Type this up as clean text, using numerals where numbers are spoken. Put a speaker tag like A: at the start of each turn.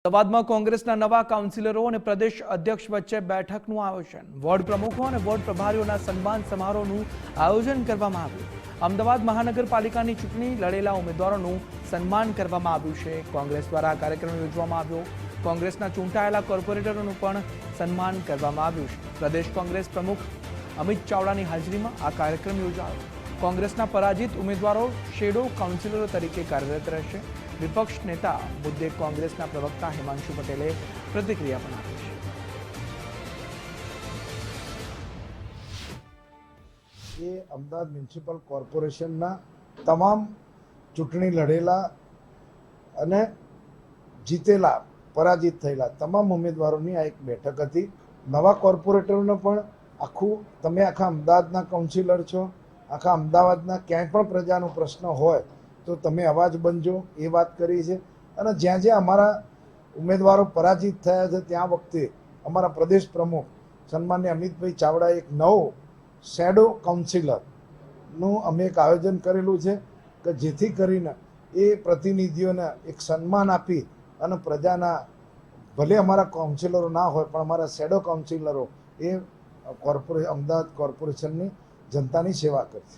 A: અમદાવાદમાં કોંગ્રેસના નવા કાઉન્સિલરો અને પ્રદેશ અધ્યક્ષ વચ્ચે બેઠકનું આયોજન, વોર્ડ પ્રમુખો અને વોર્ડ પ્રભારીઓના સન્માન સમારોહનું આયોજન કરવામાં આવ્યું। અમદાવાદ મહાનગરપાલિકાની ચૂંટણી લડેલા ઉમેદવારોનું સન્માન કરવામાં આવ્યું છે। કોંગ્રેસ દ્વારા આ કાર્યક્રમ યોજવામાં આવ્યો। કોંગ્રેસના ચૂંટાયેલા કોર્પોરેટરોનું પણ સન્માન કરવામાં આવ્યું છે। પ્રદેશ કોંગ્રેસ પ્રમુખ અમિત ચાવડાની હાજરીમાં આ કાર્યક્રમ યોજાયો। કોંગ્રેસના પરાજિત ઉમેદવારો શેડો કાઉન્સિલરો તરીકે કાર્યરત રહેશે। विपक्ष नेता मुद्दे कांग्रेसना प्रवक्ता हिमांशु पटेले प्रतिक्रिया पण आपी छे।
B: ये अमदावाद म्युनिसिपल कॉर्पोरेशनना तमाम चूंटणी लड़ेला अने जीतेला पराजित थयेला तमाम उम्मीदवारोनी आ एक बैठक हती। नवा कॉर्पोरेटरोने पण आखू तमे आखा अमदावादना काउन्सिलर छो, आखा अमदावादना क्यांय पण प्रजानो प्रश्न होय तो तमे अवाज बनजो ए बात करी है। अने ज्यां ज्यां अमारा उम्मीदवारों पराजित थया छे त्या वखते अमारा प्रदेश प्रमुख सन्मान्य अमितभाई चावड़ा एक नवो शेडो काउन्सिलरનું અમે એક આયોજન કરેલું છે કે જેથી કરીને એ પ્રતિનિધિઓને એક સન્માન આપી અને પ્રજાના ભલે અમારા કાઉન્સિલરો ના હોય પણ અમારા શેડો કાઉન્સિલરો એ અમદાવાદ કોર્પોરેશનની જનતાની સેવા કરશે।